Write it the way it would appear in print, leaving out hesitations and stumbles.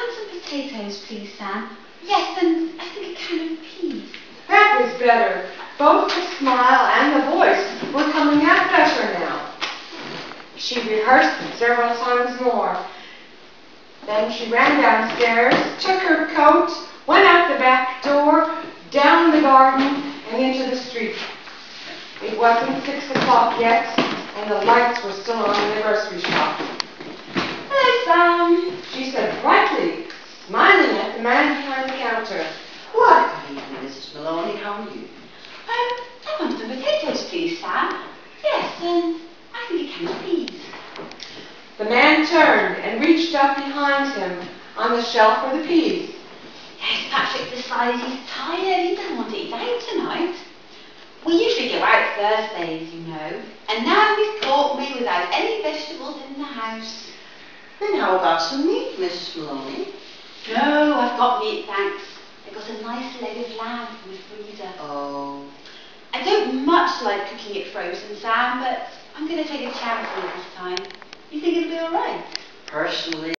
and some potatoes, please, Sam. Yes, and I think a can of peas. That was better. Both the smile and the voice were coming out better now. She rehearsed it several times more. Then she ran downstairs, took her coat, went out the back door, down the garden, and into the street. It wasn't 6 o'clock yet, and the lights were still on in the grocery shop. Hello, Sam, She said brightly, smiling at the man behind the counter. Why, good evening, Mrs. Maloney. How are you? I want some potatoes, please, Sam. Yes, and I think a can of peas. The man turned and reached up behind him on the shelf for the peas. Yes, Patrick decides he's tired. He doesn't want to eat out tonight. We usually go out Thursdays, you know, and now he's caught me without any vegetables in the house. Then how about some meat, Mrs. Maloney? No, I've got meat, thanks. I got a nice leg of lamb from the freezer. Oh. I don't much like cooking it frozen, Sam, but I'm going to take a chance on it this time. You think it'll be all right? Personally,